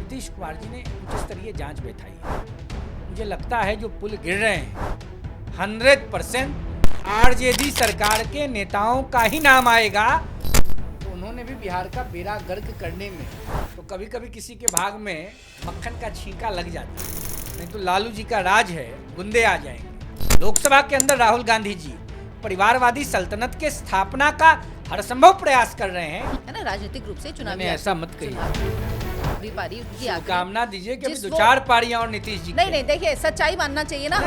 नीतीश कुमार जी ने उच्च स्तरीय जांच बैठाई है। मुझे लगता है जो पुल गिर रहे हैं 100% आरजेडी सरकार के नेताओं का ही नाम आएगा। तो उन्होंने भी बिहार का बेड़ा गर्क करने में तो कभी कभी किसी के भाग में मक्खन का छींका लग जाता है, नहीं तो लालू जी का राज है, गुंडे आ जाएंगे। लोकसभा के अंदर राहुल गांधी जी परिवारवादी सल्तनत के स्थापना का हर संभव प्रयास कर रहे हैं, है ना। राजनीतिक रूप से चुनावी ऐसा मत कहिए। पारी उनकी आखिरी। कामना दीजिए कि अभी 2-4 पारियां और नीतीश जी नहीं, देखिए सच्चाई मानना चाहिए ना।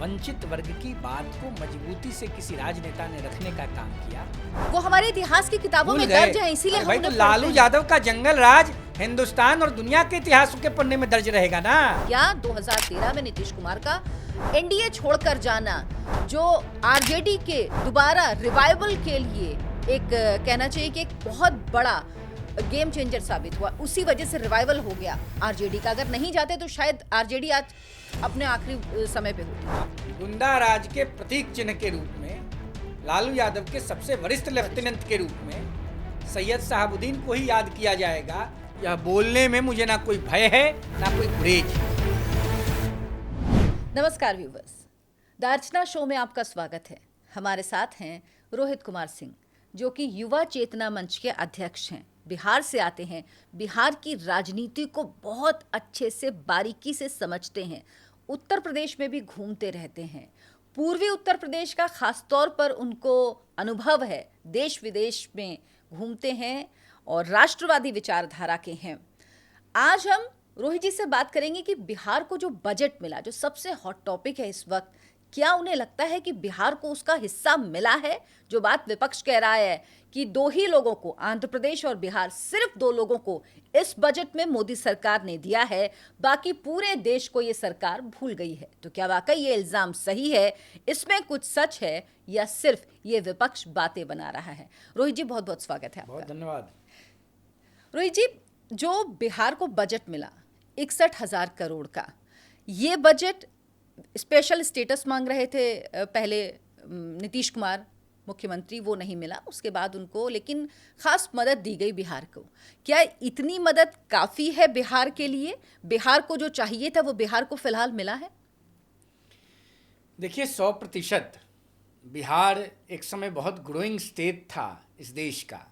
वंचित वर्ग की बात को मजबूती से किसी राजनेता ने रखने का काम किया, वो हमारे इतिहास की किताबों में दर्ज है, इसीलिए भाई हम तो लालू यादव का जंगल राज हिंदुस्तान और दुनिया के इतिहास के पन्ने में दर्ज रहेगा ना। या 2013 में नीतीश कुमार का एनडीए छोड़कर जाना, जो आरजेडी के दोबारा रिवाइवल के लिए एक कहना चाहिए कि एक बहुत बड़ा गेम चेंजर साबित हुआ। उसी वजह से रिवाइवल हो गया आरजेडी का। अगर नहीं जाते तो शायद आरजेडी आज अपने आखिरी समय पे होती। गुंडा राज के प्रतीक चिन्ह के रूप में, लालू यादव के सबसे वरिष्ठ लेफ्टिनेंट के रूप में सैयद शहाबुद्दीन को ही याद किया जाएगा। यह बोलने में मुझे ना कोई भय है ना कोई गुरेज। नमस्कार व्यूवर्स, द अर्चना शो में आपका स्वागत है। हमारे साथ हैं रोहित कुमार सिंह, जो कि युवा चेतना मंच के अध्यक्ष हैं। बिहार से आते हैं, बिहार की राजनीति को बहुत अच्छे से बारीकी से समझते हैं। उत्तर प्रदेश में भी घूमते रहते हैं। पूर्वी उत्तर प्रदेश का खास तौर पर उनको अनुभव है, देश विदेश में घूमते हैं और राष्ट्रवादी विचारधारा के हैं। आज हम रोहित जी से बात करेंगे कि बिहार को जो बजट मिला, जो सबसे हॉट टॉपिक है इस वक्त, क्या उन्हें लगता है कि बिहार को उसका हिस्सा मिला है? जो बात विपक्ष कह रहा है कि 2 ही लोगों को, आंध्र प्रदेश और बिहार, सिर्फ 2 लोगों को इस बजट में मोदी सरकार ने दिया है, बाकी पूरे देश को ये सरकार भूल गई है। तो क्या वाकई ये इल्जाम सही है? इसमें कुछ सच है या सिर्फ ये विपक्ष बातें बना रहा है? रोहित जी, बहुत बहुत स्वागत है आपका। बहुत धन्यवाद। रोहित जी, जो बिहार को बजट मिला 61,000 करोड़ का, ये बजट स्पेशल स्टेटस मांग रहे थे पहले नीतीश कुमार मुख्यमंत्री, वो नहीं मिला। उसके बाद उनको लेकिन खास मदद दी गई बिहार को। क्या इतनी मदद काफ़ी है बिहार के लिए? बिहार को जो चाहिए था वो बिहार को फिलहाल मिला है? देखिए, 100% बिहार एक समय बहुत ग्रोइंग स्टेट था इस देश का,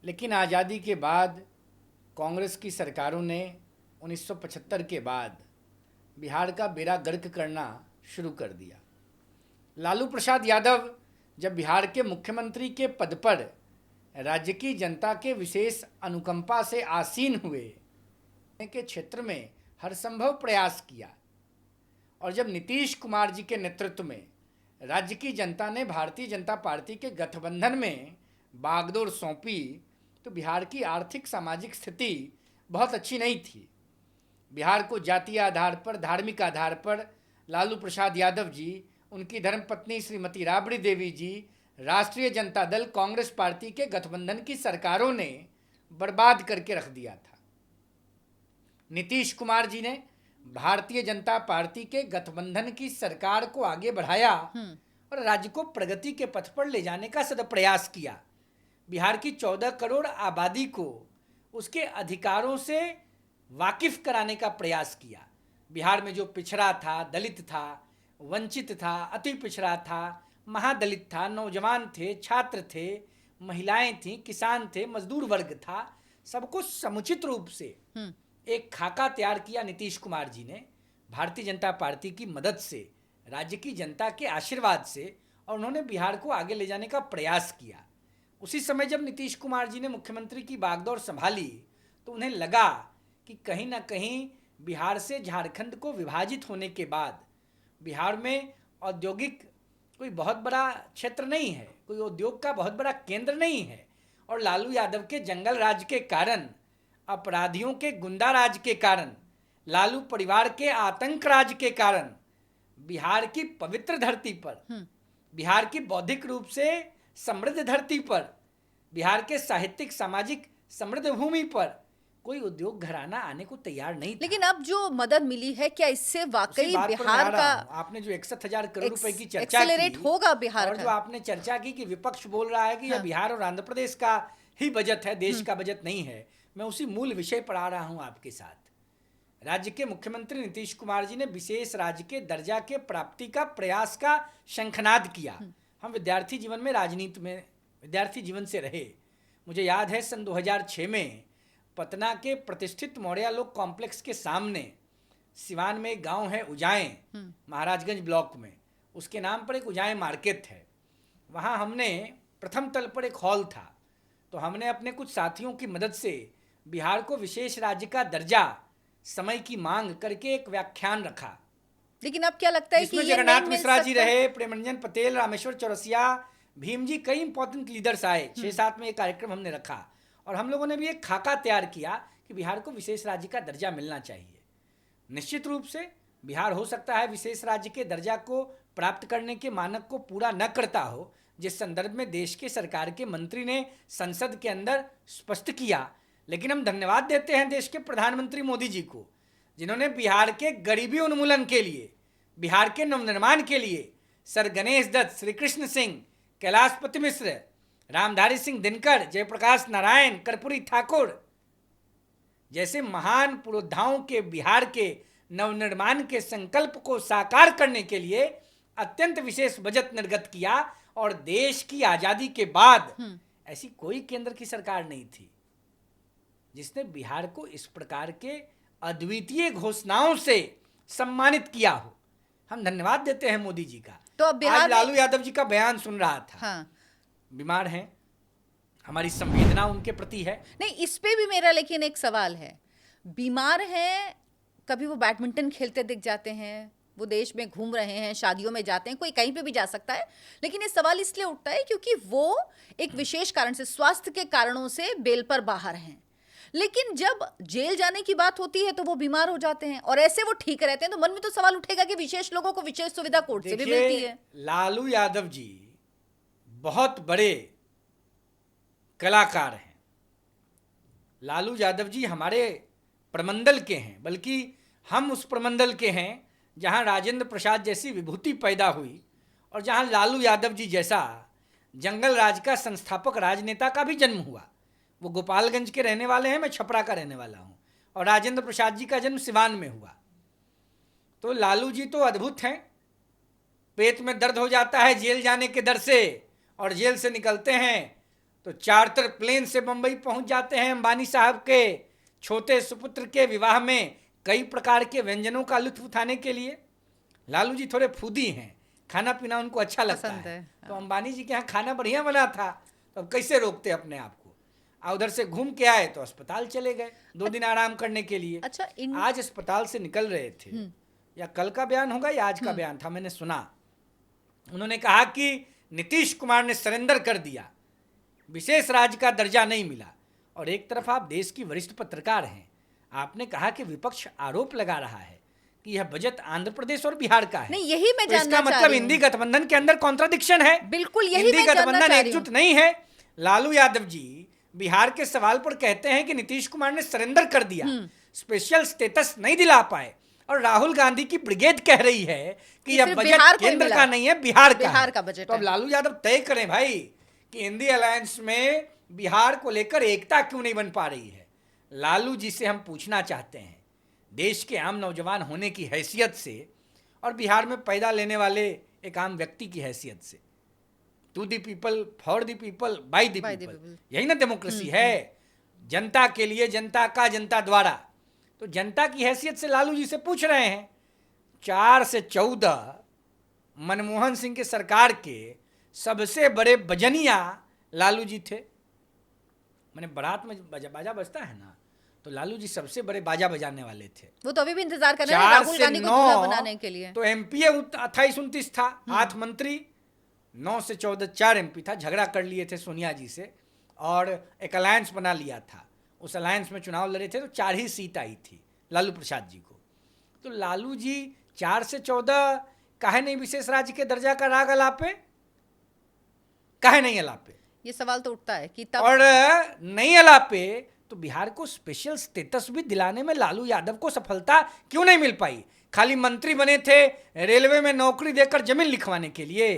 लेकिन आज़ादी के बाद कांग्रेस की सरकारों ने 1975 के बाद बिहार का बेड़ा गर्क करना शुरू कर दिया। लालू प्रसाद यादव जब बिहार के मुख्यमंत्री के पद पर राज्य की जनता के विशेष अनुकंपा से आसीन हुए, के क्षेत्र में हर संभव प्रयास किया, और जब नीतीश कुमार जी के नेतृत्व में राज्य की जनता ने भारतीय जनता पार्टी के गठबंधन में बागडोर सौंपी, तो बिहार की आर्थिक सामाजिक स्थिति बहुत अच्छी नहीं थी। बिहार को जातीय आधार पर, धार्मिक आधार पर लालू प्रसाद यादव जी, उनकी धर्मपत्नी श्रीमती राबड़ी देवी जी, राष्ट्रीय जनता दल कांग्रेस पार्टी के गठबंधन की सरकारों ने बर्बाद करके रख दिया था। नीतीश कुमार जी ने भारतीय जनता पार्टी के गठबंधन की सरकार को आगे बढ़ाया और राज्य को प्रगति के पथ पर ले जाने का सदा प्रयास किया। बिहार की 14 करोड़ आबादी को उसके अधिकारों से वाकिफ कराने का प्रयास किया। बिहार में जो पिछड़ा था, दलित था, वंचित था, अति पिछड़ा था, महादलित था, नौजवान थे, छात्र थे, महिलाएं थीं, किसान थे, मजदूर वर्ग था, सबको समुचित रूप से एक खाका तैयार किया नीतीश कुमार जी ने, भारतीय जनता पार्टी की मदद से, राज्य की जनता के आशीर्वाद से, और उन्होंने बिहार को आगे ले जाने का प्रयास किया। उसी समय जब नीतीश कुमार जी ने मुख्यमंत्री की बागडोर संभाली, तो उन्हें लगा कि कहीं ना कहीं बिहार से झारखंड को विभाजित होने के बाद बिहार में औद्योगिक कोई बहुत बड़ा क्षेत्र नहीं है, कोई उद्योग का बहुत बड़ा केंद्र नहीं है, और लालू यादव के जंगल राज के कारण, अपराधियों के गुंडा राज के कारण, लालू परिवार के आतंक राज के कारण बिहार की पवित्र धरती पर, बिहार की बौद्धिक रूप से समृद्ध धरती पर, बिहार के साहित्यिक सामाजिक समृद्ध भूमि पर कोई उद्योग घराना आने को तैयार नहीं था। लेकिन अब जो मदद मिली है, क्या इससे वाकई बिहार का, आपने जो 61,000 करोड़ रुपए की चर्चा की, होगा बिहार और का, जो आपने चर्चा की कि विपक्ष बोल रहा है कि यह बिहार और आंध्र प्रदेश का ही बजट है, देश का बजट नहीं है, मैं उसी मूल विषय पर आ रहा हूं आपके साथ। राज्य के मुख्यमंत्री नीतीश कुमार जी ने विशेष राज्य के दर्जा के प्राप्ति का प्रयास का शंखनाद किया। हम विद्यार्थी जीवन में, राजनीति में विद्यार्थी जीवन से रहे। मुझे याद है सन 2006 में पटना के प्रतिष्ठित मौर्या लोक कॉम्प्लेक्स के सामने सिवान में एक गांव है उजाएं, महाराजगंज ब्लॉक में, उसके नाम पर एक उजाएं मार्केट है। वहाँ हमने प्रथम तल पर एक हॉल था, तो हमने अपने कुछ साथियों की मदद से बिहार को विशेष राज्य का दर्जा समय की मांग करके एक व्याख्यान रखा। लेकिन अब क्या लगता है कि इसमें जगन्नाथ मिश्रा जी रहे, प्रेमरंजन पटेल, रामेश्वर चौरसिया, भीम जी, कई इंपॉर्टेंट लीडर्स आए। 6-7 में एक कार्यक्रम हमने रखा और हम लोगों ने भी एक खाका तैयार किया कि बिहार को विशेष राज्य का दर्जा मिलना चाहिए। निश्चित रूप से बिहार हो सकता है विशेष राज्य के दर्जा को प्राप्त करने के मानक को पूरा न करता हो, जिस संदर्भ में देश के सरकार के मंत्री ने संसद के अंदर स्पष्ट किया। लेकिन हम धन्यवाद देते हैं देश के प्रधानमंत्री मोदी जी को, जिन्होंने बिहार के गरीबी उन्मूलन के लिए, बिहार के नवनिर्माण के लिए सर गणेश दत्त, श्री कृष्ण सिंह, कैलाशपति मिश्र, रामधारी सिंह दिनकर, जयप्रकाश नारायण, कर्पूरी ठाकुर जैसे महान पुरोधाओं के बिहार के नवनिर्माण के संकल्प को साकार करने के लिए अत्यंत विशेष बजट निर्गत किया। और देश की आजादी के बाद ऐसी कोई केंद्र की सरकार नहीं थी जिसने बिहार को इस प्रकार के अद्वितीय घोषणाओं से सम्मानित किया हो। हम धन्यवाद देते हैं मोदी जी का। तो अब बिहार आज लालू यादव जी का बयान सुन रहा था। हाँ। बीमार हैं, हमारी संवेदना उनके प्रति है। नहीं, इस पे भी मेरा लेकिन एक सवाल है। बीमार हैं, कभी वो बैडमिंटन खेलते दिख जाते हैं, वो देश में घूम रहे हैं, शादियों में जाते हैं, कोई कहीं पे भी जा सकता है। लेकिन ये सवाल इसलिए उठता है क्योंकि वो एक विशेष कारण से, स्वास्थ्य के कारणों से बेल पर बाहर हैं। लेकिन जब जेल जाने की बात होती है तो वो बीमार हो जाते हैं और ऐसे वो ठीक रहते हैं, तो मन में तो सवाल उठेगा कि विशेष लोगों को विशेष सुविधा कोर्ट से भी मिलती है। लालू यादव जी बहुत बड़े कलाकार हैं। लालू यादव जी हमारे प्रमंडल के हैं, बल्कि हम उस प्रमंडल के हैं जहां राजेंद्र प्रसाद जैसी विभूति पैदा हुई और जहां लालू यादव जी जैसा जंगल राज का संस्थापक राजनेता का भी जन्म हुआ। वो गोपालगंज के रहने वाले हैं, मैं छपरा का रहने वाला हूं, और राजेंद्र प्रसाद जी का जन्म सिवान में हुआ। तो लालू जी तो अद्भुत हैं। पेट में दर्द हो जाता है जेल जाने के डर से, और जेल से निकलते हैं तो चार्टर प्लेन से बंबई पहुंच जाते हैं अंबानी साहब के छोटे सुपुत्र के विवाह में कई प्रकार के व्यंजनों का लुत्फ उठाने के लिए। लालू जी थोड़े फूदी हैं, खाना पीना उनको अच्छा लगता है। तो अंबानी जी के यहाँ खाना बढ़िया बना था, तो अब कैसे रोकते अपने आप को। उधर से घूम के आए तो अस्पताल चले गए 2 दिन आराम करने के लिए। अच्छा, आज अस्पताल से निकल रहे थे, या कल का बयान होगा या आज का बयान था, मैंने सुना। उन्होंने कहा कि नीतीश कुमार ने सरेंडर कर दिया, विशेष राज्य का दर्जा नहीं मिला। और एक तरफ आप देश की वरिष्ठ पत्रकार हैं, आपने कहा कि विपक्ष आरोप लगा रहा है कि यह बजट आंध्र प्रदेश और बिहार का है। नहीं, यही मैं तो जानना इसका मतलब इंडी गठबंधन के अंदर कॉन्ट्राडिक्शन है। बिल्कुल, यही इंडी मैं जानना गठबंधन चाह रही हूं। एकजुट नहीं है। लालू यादव जी बिहार के सवाल पर कहते हैं कि नीतीश कुमार ने सरेंडर कर दिया, स्पेशल स्टेटस नहीं दिला पाए, और राहुल गांधी की ब्रिगेड कह रही है कि यह बजट केंद्र का नहीं है, बिहार का बजट। तो अब लालू यादव तय करें भाई कि इंडी अलायंस में बिहार को लेकर एकता क्यों नहीं बन पा रही है। लालू जी से हम पूछना चाहते हैं, देश के आम नौजवान होने की हैसियत से और बिहार में पैदा लेने वाले एक आम व्यक्ति की हैसियत से, to the people, for the people, by the people, यही ना डेमोक्रेसी है। जनता के लिए, जनता का, जनता द्वारा। तो जनता की हैसियत से लालू जी से पूछ रहे हैं। 4 से 14 मनमोहन सिंह के सरकार के सबसे बड़े बजनिया लालू जी थे। मैंने बारात में बाजा बजता है ना, तो लालू जी सबसे बड़े बाजा बजाने वाले थे। वो तो अभी भी इंतजार कर रहे हैं राहुल गांधी को दूल्हा बनाने के लिए। तो एमपीए 28-29 था, 8 मंत्री, 9 से 14 4 एमपी था। झगड़ा कर लिए थे सोनिया जी से और एक अलायंस बना लिया था। उस अलायंस में चुनाव लड़े थे तो 4 ही सीट आई थी लालू प्रसाद जी को। तो लालू जी 4 से 14 काहे नहीं विशेष राज्य के दर्जा का राग अलापे, काहे नहीं अलापे, ये सवाल तो उठता है कि तब और नहीं अलापे तो बिहार को स्पेशल स्टेटस भी दिलाने में लालू यादव को सफलता क्यों नहीं मिल पाई। खाली मंत्री बने थे रेलवे में नौकरी देकर जमीन लिखवाने के लिए।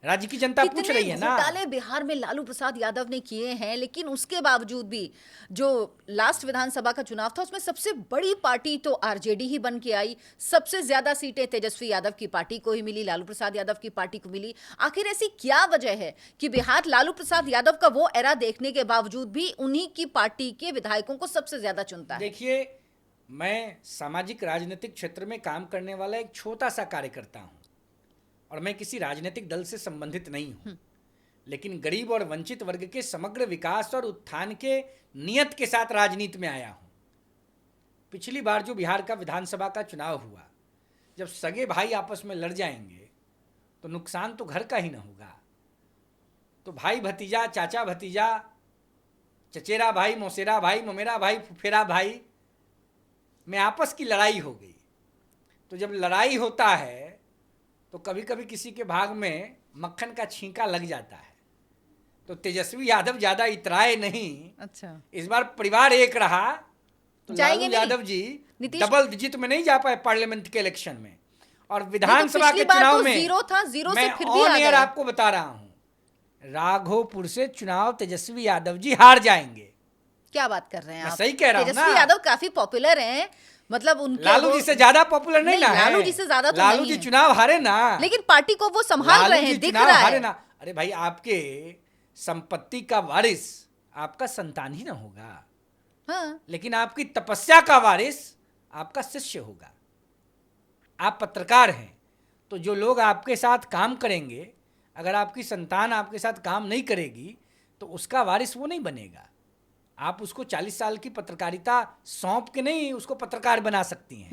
राज्य की जनता पूछ रही है ना। घोटाले बिहार में लालू प्रसाद यादव ने किए हैं, लेकिन उसके बावजूद भी जो लास्ट विधानसभा का चुनाव था उसमें सबसे बड़ी पार्टी तो आरजेडी ही बन के आई। सबसे ज्यादा सीटें तेजस्वी यादव की पार्टी को ही मिली, लालू प्रसाद यादव की पार्टी को मिली। आखिर ऐसी क्या वजह है कि बिहार लालू प्रसाद यादव का वो एरा देखने के बावजूद भी उन्हीं की पार्टी के विधायकों को सबसे ज्यादा चुनता है? देखिए, मैं सामाजिक राजनीतिक क्षेत्र में काम करने वाला एक छोटा सा कार्यकर्ता हूं और मैं किसी राजनीतिक दल से संबंधित नहीं हूं, लेकिन गरीब और वंचित वर्ग के समग्र विकास और उत्थान के नियत के साथ राजनीति में आया हूं। पिछली बार जो बिहार का विधानसभा का चुनाव हुआ, जब सगे भाई आपस में लड़ जाएंगे तो नुकसान तो घर का ही ना होगा। तो भाई भतीजा, चाचा भतीजा, चचेरा भाई, मौसेरा भाई, ममेरा भाई, फुफेरा भाई में आपस की लड़ाई हो गई। तो जब लड़ाई होता है तो कभी कभी किसी के भाग में मक्खन का छींका लग जाता है। तो तेजस्वी यादव ज्यादा इतराए नहीं। अच्छा, इस बार परिवार एक रहा तो जाएंगे लालू नहीं? यादव जी नीतीश डबल डिजिट में नहीं जा पाए पार्लियामेंट के इलेक्शन में। और विधानसभा पिछली के बार चुनाव तो में जीरो था, जीरो से मैं फिर भी ऑन आ एयर गए। आपको बता रहा हूं, राघोपुर से चुनाव तेजस्वी यादव जी हार जाएंगे। क्या बात कर रहे हैं मैं आप? सही कह रहा हूं तेजस्वी ना। यादव काफी पॉपुलर हैं, मतलब उनके लालू जी से ज्यादा पॉपुलर नहीं ना है। लालू जी से ज्यादा तो लालू नहीं जी है। चुनाव हारे ना, लेकिन पार्टी को वो संभाल लालू रहे जी हैं, दिख चुनाव रहा हारे है। ना। अरे भाई, आपके संपत्ति का वारिस आपका संतान ही ना होगा, हाँ, लेकिन आपकी तपस्या का वारिस आपका शिष्य होगा। आप पत्रकार हैं तो जो लोग आपके साथ काम करेंगे, अगर आपकी संतान आपके साथ काम नहीं करेगी तो उसका वारिस वो नहीं बनेगा। आप उसको 40 साल की पत्रकारिता सौंप के नहीं उसको पत्रकार बना सकती हैं।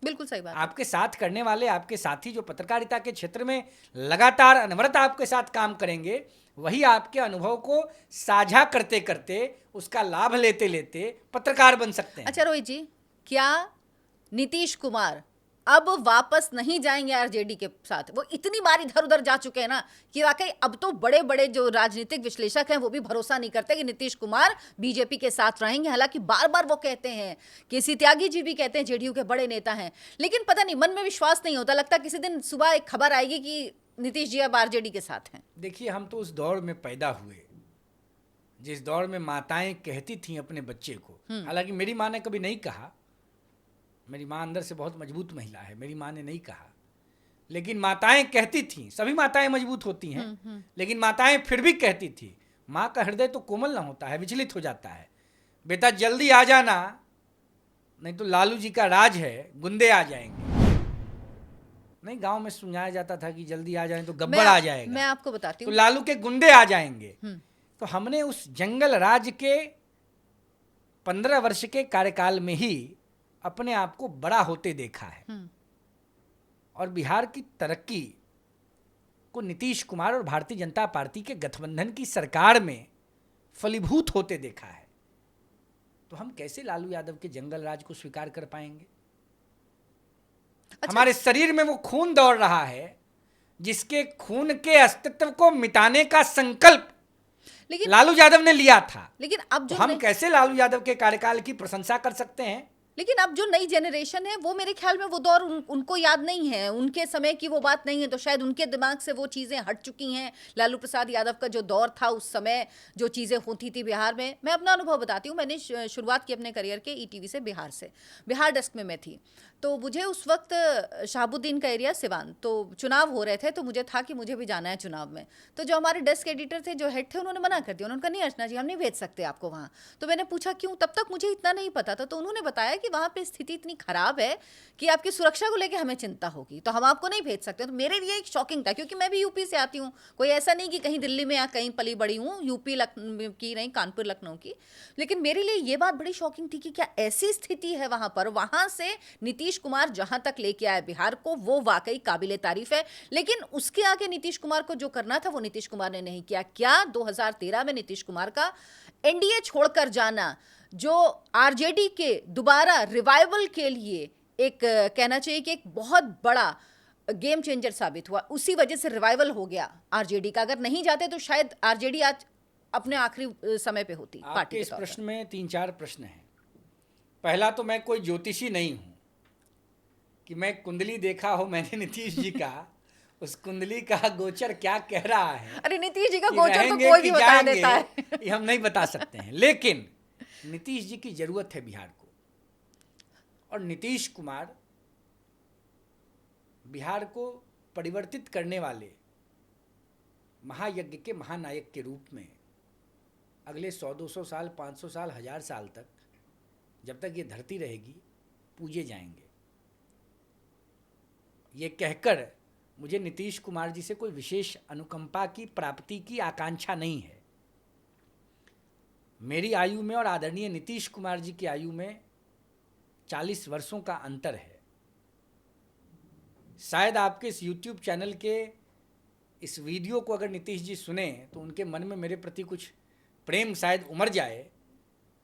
बिल्कुल सही बात। आपके साथ करने वाले आपके साथी जो पत्रकारिता के क्षेत्र में लगातार अनवरत आपके साथ काम करेंगे, वही आपके अनुभव को साझा करते करते, उसका लाभ लेते लेते पत्रकार बन सकते हैं। अच्छा रोहित जी, क्या नीतीश कुमार अब वापस नहीं जाएंगे आरजेडी के साथ? वो इतनी बार इधर उधर जा चुके हैं ना कि वाकई अब तो बड़े बड़े जो राजनीतिक विश्लेषक हैं वो भी भरोसा नहीं करते कि नीतीश कुमार बीजेपी के साथ रहेंगे। हालांकि बार बार वो कहते हैं, केसी त्यागी जी भी कहते हैं, जेडीयू के बड़े नेता हैं, लेकिन पता नहीं, मन में विश्वास नहीं होता। लगता किसी दिन सुबह एक खबर आएगी कि नीतीश जी अब आरजेडी के साथ हैं। देखिए, हम तो उस दौर में पैदा हुए जिस दौर में माताएं कहती थीं अपने बच्चे को, हालांकि मेरी माँ ने कभी नहीं कहा, मेरी माँ अंदर से बहुत मजबूत महिला है, मेरी माँ ने नहीं कहा, लेकिन माताएं कहती थीं। सभी माताएं मजबूत होती हैं, लेकिन माताएं फिर भी कहती थी। माँ का हृदय तो कोमल ना होता है, विचलित हो जाता है। बेटा जल्दी आ जाना, नहीं तो लालू जी का राज है, गुंडे आ जाएंगे। नहीं, गांव में सुनाया जाता था कि जल्दी आ जाए तो गब्बर आ जाएगा। मैं आपको बताती तो हूँ, लालू के गुंडे आ जाएंगे। तो हमने उस जंगल राज के 15 वर्ष के कार्यकाल में ही अपने आप को बड़ा होते देखा है और बिहार की तरक्की को नीतीश कुमार और भारतीय जनता पार्टी के गठबंधन की सरकार में फलीभूत होते देखा है। तो हम कैसे लालू यादव के जंगल राज को स्वीकार कर पाएंगे? अच्छा, हमारे शरीर में वो खून दौड़ रहा है जिसके खून के अस्तित्व को मिटाने का संकल्प लेकिन लालू यादव ने लिया था। लेकिन अब तो जो हम कैसे लालू यादव के कार्यकाल की प्रशंसा कर सकते हैं? लेकिन अब जो नई जनरेशन है वो मेरे ख्याल में वो दौर उनको याद नहीं है, उनके समय की वो बात नहीं है, तो शायद उनके दिमाग से वो चीज़ें हट चुकी हैं। लालू प्रसाद यादव का जो दौर था, उस समय जो चीज़ें होती थी बिहार में, मैं अपना अनुभव बताती हूँ। मैंने शुरुआत की अपने करियर के ईटीवी से, बिहार डेस्क में मैं थी। तो मुझे उस वक्त शहाबुद्दीन का एरिया सिवान, तो चुनाव हो रहे थे, तो मुझे था कि मुझे भी जाना है चुनाव में। तो जो हमारे डेस्क एडिटर थे, जो हेड थे, उन्होंने मना कर दिया। उन्होंने कहा नहीं अर्चना जी, हम नहीं भेज सकते आपको वहाँ। तो मैंने पूछा क्यों? तब तक मुझे इतना नहीं पता था। तो उन्होंने बताया कि वहाँ पे स्थिति इतनी खराब है कि आपकी सुरक्षा को लेकर हमें चिंता होगी, तो हम आपको नहीं भेज सकते। तो मेरे लिए एक शॉकिंग था, क्योंकि मैं भी यूपी से आती हूँ, कोई ऐसा नहीं कि कहीं दिल्ली में या कहीं पली बड़ी हूँ, यूपी की नहीं, कानपुर लखनऊ की। लेकिन मेरे लिए ये बात बड़ी शॉकिंग थी कि क्या ऐसी स्थिति है वहाँ पर। वहाँ से नीतीश कुमार जहाँ तक लेके आए बिहार को, वो वाकई काबिले तारीफ है। लेकिन उसके आगे नीतीश कुमार को जो करना था वो नीतीश कुमार ने नहीं किया। क्या 2013 में नीतीश कुमार का एनडीए छोड़कर जाना, जो आरजेडी के दोबारा रिवाइवल के लिए एक कहना चाहिए कि एक बहुत बड़ा गेम चेंजर साबित हुआ, उसी वजह से रिवाइवल हो गया आरजेडी का। अगर नहीं जाते तो शायद आरजेडी आज अपने आखिरी समय पे होती पार्टी के इस तौर पर। प्रश्न में 3-4 प्रश्न हैं। पहला तो मैं कोई ज्योतिषी नहीं हूं कि मैं कुंडली देखा हो मैंने नीतीश जी का उस कुंडली का गोचर क्या कह रहा है अरे नीतीश जी का कि गोचर तो रहेंगे कोई कि भी बता जाएंगे, देता है। ये हम नहीं बता सकते हैं, लेकिन नीतीश जी की जरूरत है बिहार को। और नीतीश कुमार बिहार को परिवर्तित करने वाले महायज्ञ के महानायक के रूप में अगले 100-200 साल, 500 साल, 1000 साल तक, जब तक ये धरती रहेगी, पूजे जाएंगे। ये कहकर मुझे नीतीश कुमार जी से कोई विशेष अनुकंपा की प्राप्ति की आकांक्षा नहीं है। मेरी आयु में और आदरणीय नीतीश कुमार जी की आयु में 40 वर्षों का अंतर है। शायद आपके इस YouTube चैनल के इस वीडियो को अगर नीतीश जी सुने तो उनके मन में मेरे प्रति कुछ प्रेम शायद उमड़ जाए,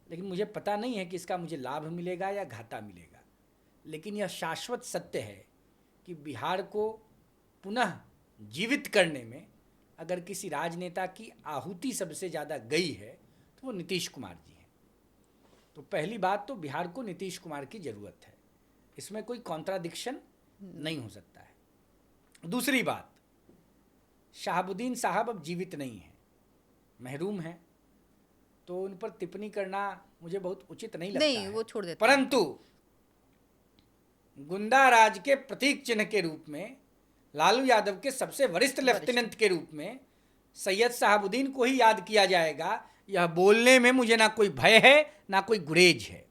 लेकिन मुझे पता नहीं है कि इसका मुझे लाभ मिलेगा या घाटा मिलेगा। लेकिन यह शाश्वत सत्य है कि बिहार को पुनः जीवित करने में अगर किसी राजनेता की आहुति सबसे ज़्यादा गई है तो वो नीतीश कुमार जी हैं। तो पहली बात तो बिहार को नीतीश कुमार की ज़रूरत है, इसमें कोई कॉन्ट्राडिक्शन नहीं हो सकता है। दूसरी बात, शहाबुद्दीन साहब अब जीवित नहीं हैं, महरूम हैं, तो उन पर टिप्पणी करना मुझे बहुत उचित नहीं लगता नहीं, है। वो छोड़ देते हैं। परंतु गुंडा राज के प्रतीक चिन्ह के रूप में, लालू यादव के सबसे वरिष्ठ लेफ्टिनेंट के रूप में सैयद शहाबुद्दीन को ही याद किया जाएगा। यह बोलने में मुझे ना कोई भय है ना कोई गुरेज है।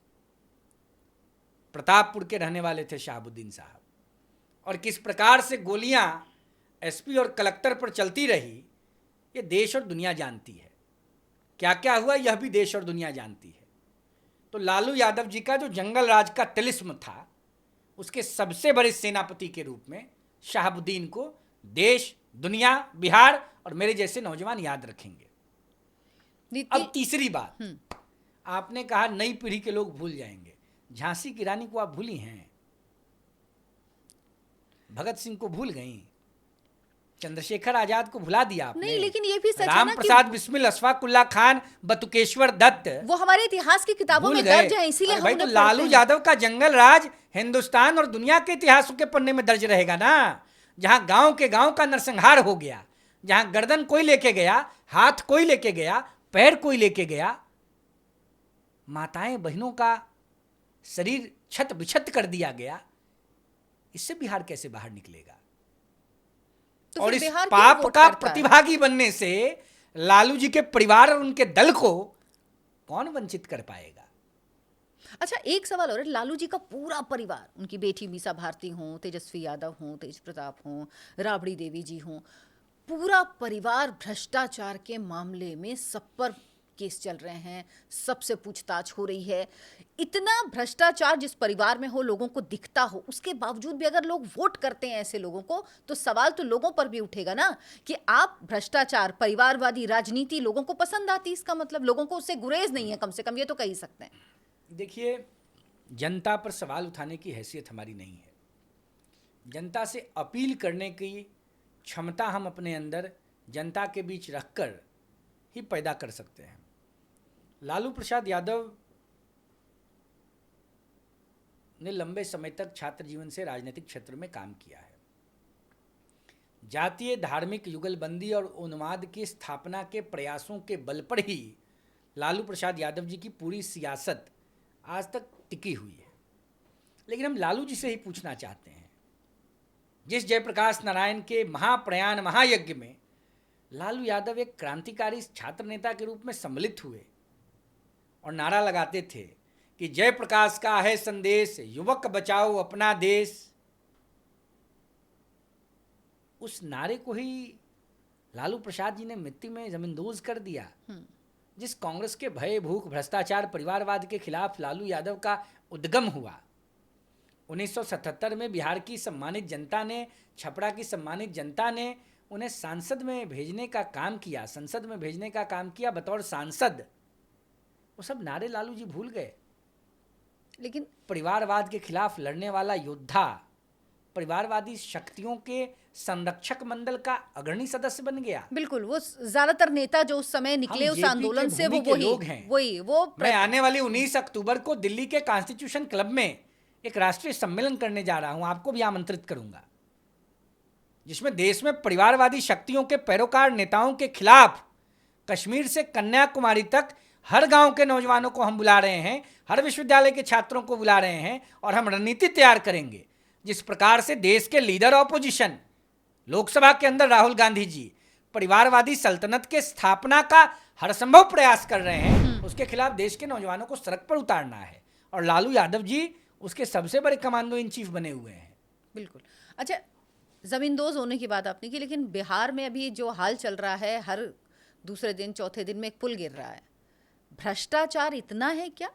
प्रतापपुर के रहने वाले थे शहाबुद्दीन साहब, और किस प्रकार से गोलियां एसपी और कलेक्टर पर चलती रही ये देश और दुनिया जानती है। क्या क्या हुआ यह भी देश और दुनिया जानती है। तो लालू यादव जी का जो जंगल राज का तिलिस्म था, उसके सबसे बड़े सेनापति के रूप में शहाबुद्दीन को देश, दुनिया, बिहार और मेरे जैसे नौजवान याद रखेंगे। अब तीसरी बात, आपने कहा नई पीढ़ी के लोग भूल जाएंगे। झांसी की रानी को आप भूली हैं, भगत सिंह को भूल गई, चंद्रशेखर आजाद को भुला दिया आपने। नहीं, लेकिन ये भी सच है राम ना कि प्रसाद बिस्मिल, अशफाकुल्ला खान, बटुकेश्वर दत्त वो हमारे इतिहास की किताबों भूल में गए। दर्ज है, इसीलिए हम भाई तो उन्हें लालू पढ़ते हैं। यादव का जंगल राज हिंदुस्तान और दुनिया के इतिहासों के पन्ने में दर्ज रहेगा ना। जहां गांव के गांव का नरसंहार हो गया, जहां गर्दन कोई लेके गया, हाथ कोई लेके गया, पैर कोई लेके गया, माताएं बहनों का शरीर छत बिछत कर दिया गया, इससे बिहार कैसे बाहर निकलेगा? तो और फिर इस बिहार क्यों पाप वोट का करता है? प्रतिभागी बनने से लालू जी के परिवार और उनके दल को कौन वंचित कर पाएगा? अच्छा, एक सवाल और है। लालू जी का पूरा परिवार, उनकी बेटी मीसा भारती हो, तेजस्वी यादव हो, तेज प्रताप हो, राबड़ी देवी जी हो, पूरा परिवार भ्रष्टाचार के मामले में सब पर केस चल रहे हैं, सबसे पूछताछ हो रही है। इतना भ्रष्टाचार जिस परिवार में हो, लोगों को दिखता हो, उसके बावजूद भी अगर लोग वोट करते हैं ऐसे लोगों को, तो सवाल तो लोगों पर भी उठेगा ना कि आप भ्रष्टाचार, परिवारवादी राजनीति लोगों को पसंद आती। इसका मतलब लोगों को उससे गुरेज नहीं है, कम से कम ये तो कह ही सकते हैं। देखिए, जनता पर सवाल उठाने की हैसियत हमारी नहीं है। जनता से अपील करने की क्षमता हम अपने अंदर जनता के बीच रखकर ही पैदा कर सकते हैं। लालू प्रसाद यादव ने लंबे समय तक छात्र जीवन से राजनीतिक क्षेत्र में काम किया है। जातीय धार्मिक युगलबंदी और उन्माद की स्थापना के प्रयासों के बल पर ही लालू प्रसाद यादव जी की पूरी सियासत आज तक टिकी हुई है। लेकिन हम लालू जी से ही पूछना चाहते हैं, जिस जयप्रकाश नारायण के महाप्रयाण महायज्ञ में लालू यादव एक क्रांतिकारी छात्र नेता के रूप में सम्मिलित हुए और नारा लगाते थे कि जयप्रकाश का है संदेश, युवक बचाओ अपना देश, उस नारे को ही लालू प्रसाद जी ने मिट्टी में जमींदोज कर दिया। जिस कांग्रेस के भय, भूख, भ्रष्टाचार, परिवारवाद के खिलाफ लालू यादव का उद्गम हुआ, 1977 में बिहार की सम्मानित जनता ने, छपरा की सम्मानित जनता ने उन्हें सांसद में भेजने का काम किया, संसद में भेजने का काम किया बतौर सांसद। वो सब नारे लालू जी भूल गए। लेकिन परिवारवाद के खिलाफ लड़ने वाला योद्धा, परिवारवादी शक्तियों के संरक्षक मंडल का अग्रणी सदस्य बन गया। बिल्कुल, वो ज्यादातर नेता जो उस समय निकले उस आंदोलन से, वो मैं आने वाली 19 अक्टूबर को दिल्ली के कॉन्स्टिट्यूशन क्लब में एक राष्ट्रीय सम्मेलन करने जा रहा हूं, आपको भी आमंत्रित करूंगा, जिसमें देश में परिवारवादी शक्तियों के पैरोकार नेताओं के खिलाफ कश्मीर से कन्याकुमारी तक हर गांव के नौजवानों को हम बुला रहे हैं, हर विश्वविद्यालय के छात्रों को बुला रहे हैं और हम रणनीति तैयार करेंगे। जिस प्रकार से देश के लीडर ऑपोजिशन लोकसभा के अंदर राहुल गांधी जी परिवारवादी सल्तनत के स्थापना का हर संभव प्रयास कर रहे हैं, उसके खिलाफ देश के नौजवानों को सड़क पर उतारना है और लालू यादव जी उसके सबसे बड़े कमांडो इन चीफ बने हुए हैं। बिल्कुल। अच्छा, जमींदोज होने की बात आपने की, लेकिन बिहार में अभी जो हाल चल रहा है, हर दूसरे दिन चौथे दिन में एक पुल गिर रहा है। भ्रष्टाचार इतना है क्या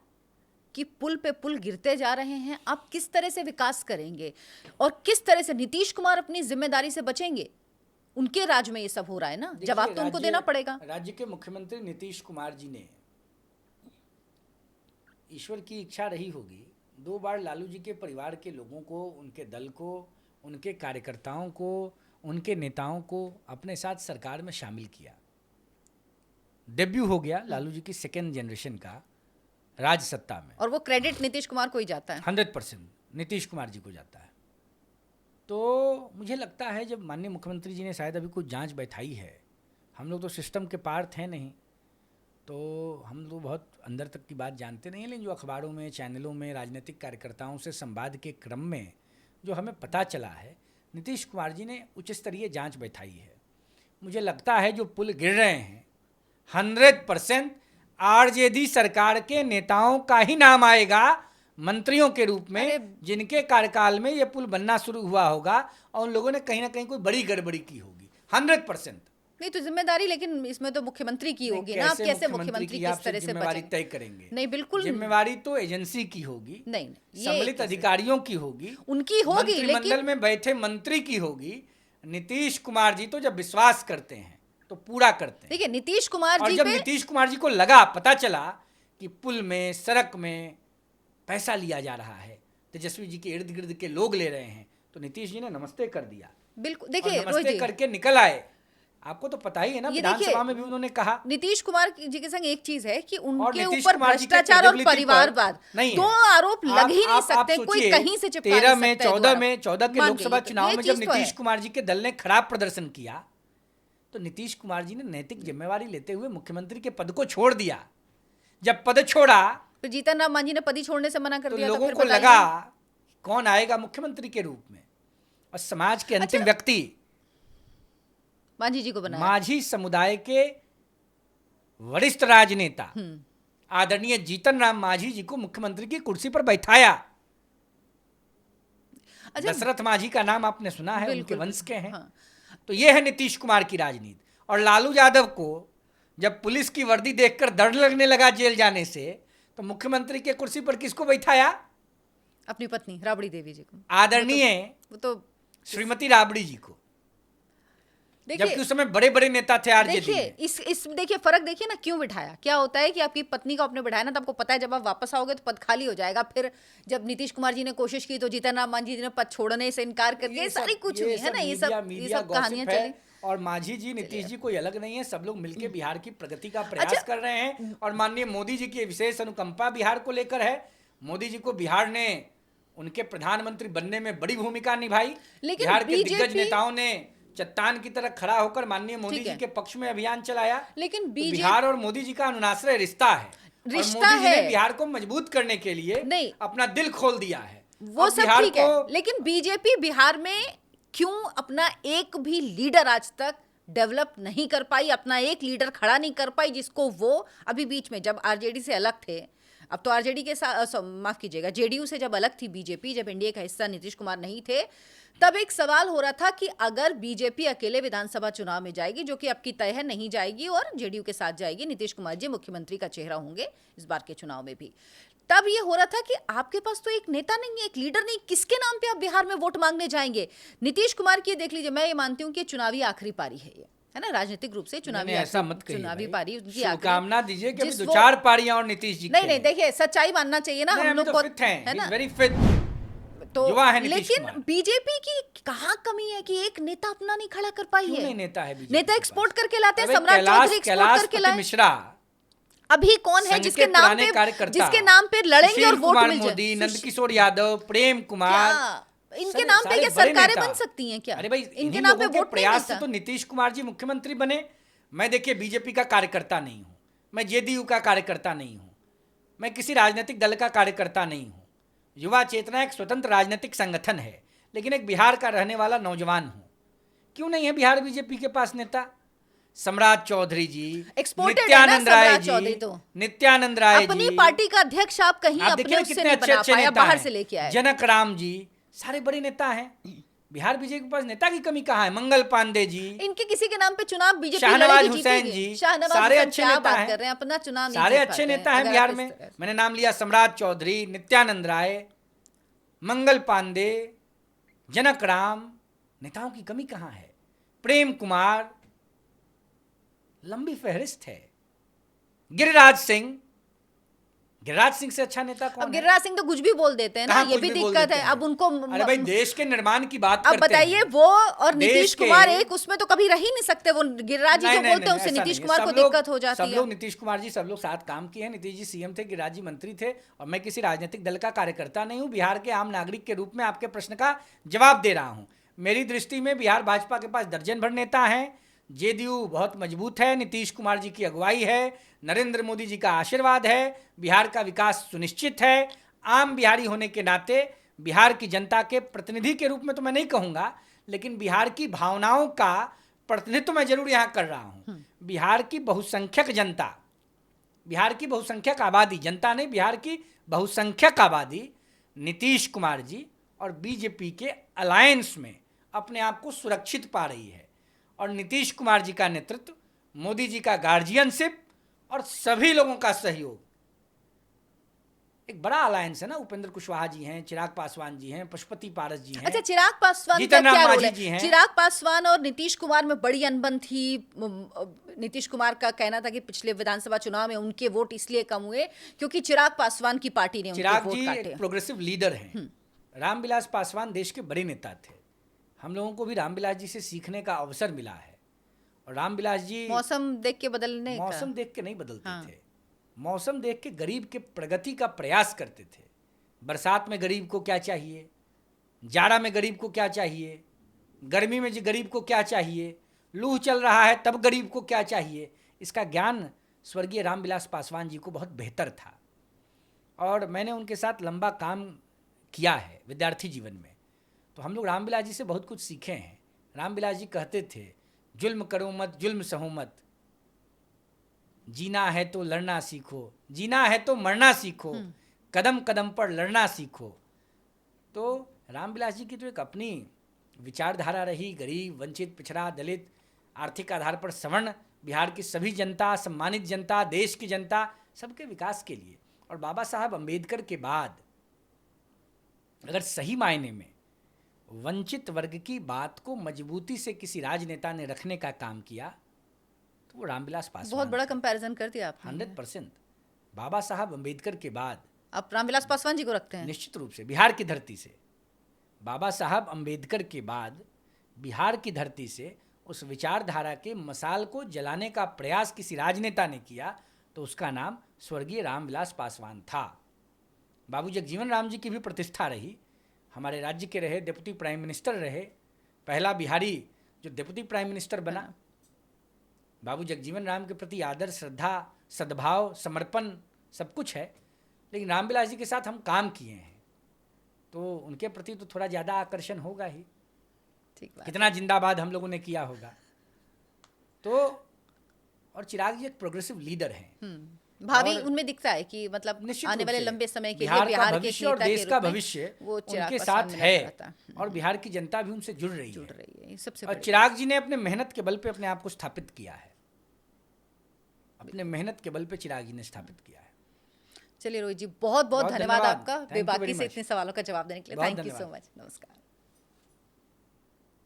कि पुल पे पुल गिरते जा रहे हैं? आप किस तरह से विकास करेंगे और किस तरह से नीतीश कुमार अपनी जिम्मेदारी से बचेंगे? उनके राज में ये सब हो रहा है ना, जवाब तो उनको देना पड़ेगा। राज्य के मुख्यमंत्री नीतीश कुमार जी ने, ईश्वर की इच्छा रही होगी, 2 बार लालू जी के परिवार के लोगों को, उनके दल को, उनके कार्यकर्ताओं को, उनके नेताओं को अपने साथ सरकार में शामिल किया। डेब्यू हो गया लालू जी की 2nd जनरेशन का राज सत्ता में, और वो क्रेडिट नीतीश कुमार को ही जाता है। 100% नीतीश कुमार जी को जाता है। तो मुझे लगता है जब माननीय मुख्यमंत्री जी ने शायद अभी कुछ जांच बैठाई है, हम लोग तो सिस्टम के पार्ट हैं नहीं, तो हम लोग बहुत अंदर तक की बात जानते नहीं हैं, लेकिन जो अखबारों में, चैनलों में, राजनीतिक कार्यकर्ताओं से संवाद के क्रम में जो हमें पता चला है, नीतीश कुमार जी ने उच्च स्तरीय जांच बैठाई है। मुझे लगता है जो पुल गिर रहे हैं 100% आरजेडी सरकार के नेताओं का ही नाम आएगा मंत्रियों के रूप में, जिनके कार्यकाल में ये पुल बनना शुरू हुआ होगा और उन लोगों ने कहीं ना कहीं कोई बड़ी गड़बड़ी की होगी। 100% नहीं तो जिम्मेदारी, लेकिन इसमें तो मुख्यमंत्री की होगी ना। आप कैसे मुख्यमंत्री किस तरह से जिम्मेवारी तय करेंगे? नहीं, बिल्कुल जिम्मेवारी तो एजेंसी की होगी, नहीं, सम्मिलित अधिकारियों की होगी, उनकी होगी, मंत्रिमंडल में बैठे मंत्री की होगी। नीतीश कुमार जी तो जब विश्वास करते हैं तो पूरा करते हैं। देखिए नीतीश कुमार जी, और जब नीतीश कुमार जी को लगा, पता चला कि पुल में, सड़क में पैसा लिया जा रहा है, तेजस्वी जी के इर्द गिर्द के लोग ले रहे हैं, तो नीतीश जी ने नमस्ते कर दिया। बिल्कुल। देखिए नमस्ते करके निकल आए। आपको तो पता ही है ना, विधानसभा में भी उन्होंने कहा। नीतीश कुमार जी के संग एक चीज है कि उनके ऊपर भ्रष्टाचार और परिवारवाद दो आरोप लग ही नहीं सकते, कोई कहीं से चिपका नहीं सकता। 13 में 14 के लोकसभा चुनाव में जब नीतीश कुमार जी के दल ने खराब प्रदर्शन किया, तो नीतीश कुमार जी ने नैतिक जिम्मेवारी लेते हुए मुख्यमंत्री के पद को छोड़ दिया। जब पद छोड़ा तो जीतन राम मांझी ने पद ही छोड़ने से मना कर दिया। लोगों को लगा कौन आएगा मुख्यमंत्री के रूप में, और समाज के अंतिम व्यक्ति मांझी जी को बनाया। मांझी समुदाय के वरिष्ठ राजनेता आदरणीय जीतन राम मांझी जी को मुख्यमंत्री की कुर्सी पर बैठाया। दशरथ मांझी का नाम आपने सुना है, उनके वंश के हैं। हाँ। तो ये है नीतीश कुमार की राजनीति। और लालू यादव को जब पुलिस की वर्दी देखकर डर लगने लगा जेल जाने से, तो मुख्यमंत्री के कुर्सी पर किसको बैठाया? अपनी पत्नी राबड़ी देवी जी को, आदरणीय वो तो श्रीमती राबड़ी जी को। जबकि उस समय बड़े बड़े नेता थे आरजेडी। देखिए देखिए फर्क देखिए ना, क्यों बिठाया? क्या होता है कि आपकी पत्नी को आपने बिठाया ना, तो आपको पता है जब आप वापस आओगे तो पद खाली हो जाएगा। फिर जब नीतीश कुमार जी ने कोशिश की तो जीतन राम मांझी जी ने पद छोड़ने से इनकार कर दिया। सारी कुछ हुई है ना, ये सब कहानियां चली। और मांझी जी नीतीश जी कोई अलग नहीं है, सब लोग मिलकर बिहार की प्रगति का प्रयास कर रहे हैं। और माननीय मोदी जी की विशेष अनुकंपा बिहार को लेकर है। मोदी जी को बिहार ने उनके प्रधानमंत्री बनने में बड़ी भूमिका निभाई। बिहार के दिग्गज नेताओं ने चट्टान की तरह खड़ा होकर माननीय मोदी जी के पक्ष में अभियान चलाया। लेकिन तो बिहार और मोदी जी का अनुनाश्रय रिश्ता है, और मोदी जी ने बिहार को मजबूत करने के लिए अपना दिल खोल दिया है। वो सब ठीक है, लेकिन बीजेपी बिहार में क्यों अपना एक भी लीडर आज तक डेवलप नहीं कर पाई, अपना एक लीडर खड़ा नहीं कर पाई, जिसको वो अभी बीच में जब आरजेडी से अलग थे, अब तो आरजेडी के साथ माफ कीजिएगा जेडीयू से जब अलग थी बीजेपी, जब एनडीए का हिस्सा नीतीश कुमार नहीं थे, तब एक सवाल हो रहा था कि अगर बीजेपी अकेले विधानसभा चुनाव में जाएगी, जो कि अब की तय है नहीं जाएगी और जेडीयू के साथ जाएगी, नीतीश कुमार जी मुख्यमंत्री का चेहरा होंगे इस बार के चुनाव में भी, तब ये हो रहा था कि आपके पास तो एक नेता नहीं है, एक लीडर नहीं, किसके नाम पे आप बिहार में वोट मांगने जाएंगे? नीतीश कुमार की देख लीजिए, मैं ये मानती हूँ कि चुनावी आखिरी पारी है ये, है ना, राजनीतिक रूप से चुनावी पारी उनकी शुभकामना दीजिए कि अभी 2-4 पारियां और नीतीश जी नहीं देखिए सच्चाई मानना चाहिए ना, हम लोग को है ना, वेरी फिट तो, लेकिन बीजेपी की कहाँ कमी है कि एक नेता अपना नहीं खड़ा कर पाई है? नेता एक्सपोर्ट करके लाते हैं, सम्राट चौधरी एक्सपोर्ट करके लाए, मिश्रा अभी कौन है जिसके नाम पे लड़ेंगे और वोट मिल जाए? मोदी, नंदकिशोर यादव, प्रेम कुमार, इनके नाम पे क्या सरकारें बन सकती हैं क्या? अरे भाई, इनके नाम पे वोट प्रयास से तो नीतीश कुमार जी मुख्यमंत्री बने। मैं देखिए बीजेपी का कार्यकर्ता नहीं हूं, मैं जेडीयू का कार्यकर्ता नहीं हूं, मैं किसी राजनीतिक दल का कार्यकर्ता नहीं हूं। युवा चेतना एक स्वतंत्र राजनीतिक संगठन है, लेकिन एक बिहार का रहने वाला नौजवान हूं। क्यों नहीं है बिहार बीजेपी के पास नेता? सम्राट चौधरी जी, नित्यानंद राय जी, नित्यानंद राय अपनी पार्टी का अध्यक्ष आप कहीं अपने उससे नहीं बना पाया, बाहर से लेके आए। जनक राम जी, सारे बड़े नेता हैं। बिहार बीजेपी के पास नेता की कमी कहाँ है? मंगल पांडे जी, इनके किसी के नाम पे चुनाव बीजेपी शाहनवाज हुसैन जी, सारे अच्छे नेता हैं। कर रहे हैं, अपना चुनाव नहीं सारे अच्छे नेता हैं बिहार में। मैंने नाम लिया सम्राट चौधरी, नित्यानंद राय, मंगल पांडे, जनक राम। नेताओं की कमी कहाँ है? प्रेम कुमार, लंबी फहरिस्त है। गिरिराज सिंह से अच्छा नेता कौन है? गिरिराज सिंह तो कुछ भी बोल देते हैं ना, ये भी दिक्कत है। अब उनको, अरे भाई, देश के निर्माण की बात करते हैं। अब बताइए, वो और नीतीश कुमार एक उसमें तो कभी रह ही नहीं सकते। वो गिरिराज जी जो बोलते हैं उससे नीतीश कुमार को दिक्कत हो जाती है। सब लोग, नीतीश कुमार जी सब लोग साथ काम किए हैं। नीतीश जी सीएम थे, गिरिराज जी मंत्री थे, और मैं किसी राजनीतिक दल का कार्यकर्ता नहीं हूं। बिहार के आम नागरिक के रूप में आपके प्रश्न का जवाब दे रहा हूं। मेरी दृष्टि में बिहार भाजपा के पास दर्जन भर नेता हैं। जेडीयू बहुत मजबूत है, नीतीश कुमार जी की अगुवाई है, नरेंद्र मोदी जी का आशीर्वाद है, बिहार का विकास सुनिश्चित है। आम बिहारी होने के नाते बिहार की जनता के प्रतिनिधि के रूप में तो मैं नहीं कहूँगा, लेकिन बिहार की भावनाओं का प्रतिनिधित्व मैं जरूर यहाँ कर रहा हूँ। बिहार की बहुसंख्यक जनता, बिहार की बहुसंख्यक आबादी, जनता नहीं, बिहार की बहुसंख्यक आबादी नीतीश कुमार जी और बीजेपी के अलायंस में अपने आप को सुरक्षित पा रही है। और नीतीश कुमार जी का नेतृत्व, मोदी जी का गार्जियनशिप और सभी लोगों का सहयोग, एक बड़ा अलायंस है ना। उपेंद्र कुशवाहा जी हैं, चिराग पासवान जी हैं, पशुपति पारस जी हैं। अच्छा, चिराग पासवान का क्या रोल है? चिराग पासवान और नीतीश कुमार में बड़ी अनबन थी। नीतीश कुमार का कहना था कि पिछले विधानसभा चुनाव में उनके वोट इसलिए कम हुए क्योंकि चिराग पासवान की पार्टी ने उनके वोट काटे। चिराग जी एक प्रोग्रेसिव लीडर हैं। रामविलास पासवान देश के बड़े नेता थे। हम लोगों को भी रामविलास जी से सीखने का अवसर मिला है। और रामविलास जी मौसम देख के बदलने का, मौसम देख के नहीं बदलते थे, मौसम देख के गरीब के प्रगति का प्रयास करते थे। बरसात में गरीब को क्या चाहिए, जाड़ा में गरीब को क्या चाहिए, गर्मी में गरीब को क्या चाहिए, लू चल रहा है तब गरीब को क्या चाहिए, इसका ज्ञान स्वर्गीय रामविलास पासवान जी को बहुत बेहतर था। और मैंने उनके साथ लंबा काम किया है विद्यार्थी जीवन में, तो हम लोग रामविलास जी से बहुत कुछ सीखे हैं। रामविलास जी कहते थे, जुल्म करो मत, जुल्म सहो मत, जीना है तो लड़ना सीखो, जीना है तो मरना सीखो, कदम कदम पर लड़ना सीखो। तो रामविलास जी की तो एक अपनी विचारधारा रही। गरीब, वंचित, पिछड़ा, दलित, आर्थिक आधार पर सवर्ण, बिहार की सभी जनता, सम्मानित जनता, देश की जनता, सबके विकास के लिए। और बाबा साहब अम्बेडकर के बाद अगर सही मायने में वंचित वर्ग की बात को मजबूती से किसी राजनेता ने रखने का काम किया तो वो रामविलास पासवान। बहुत बड़ा कंपैरिजन कर दिया आपने। 100%। बाबा साहब अम्बेडकर के बाद आप रामविलास पासवान जी को रखते हैं? निश्चित रूप से। बिहार की धरती से बाबा साहब अम्बेडकर के बाद बिहार की धरती से उस विचारधारा के मसाल को जलाने का प्रयास किसी राजनेता ने किया तो उसका नाम स्वर्गीय रामविलास पासवान था। बाबू जगजीवन राम जी की भी प्रतिष्ठा रही, हमारे राज्य के रहे, डिप्टी प्राइम मिनिस्टर रहे, पहला बिहारी जो डिप्टी प्राइम मिनिस्टर बना। बाबू जगजीवन राम के प्रति आदर, श्रद्धा, सद्भाव, समर्पण सब कुछ है, लेकिन रामविलास जी के साथ हम काम किए हैं तो उनके प्रति तो थोड़ा ज़्यादा आकर्षण होगा ही। ठीक बात। कितना जिंदाबाद हम लोगों ने किया होगा। तो और चिराग जी एक प्रोग्रेसिव लीडर हैं। भावी उनमें दिखता है कि मतलब आने वाले लंबे समय के लिए बिहार के भविष्य और देश का भविष्य उनके साथ है और बिहार की जनता भी उनसे जुड़ रही है। सबसे और चिराग जी ने अपने मेहनत के बल पे अपने आप को स्थापित किया है, अपने मेहनत के बल पे चिराग जी ने स्थापित किया है। चलिए रोहित जी, बहुत बहुत धन्यवाद आपका बेबाकी से इतने सवालों का जवाब देने के लिए। Thank you so much. नमस्कार।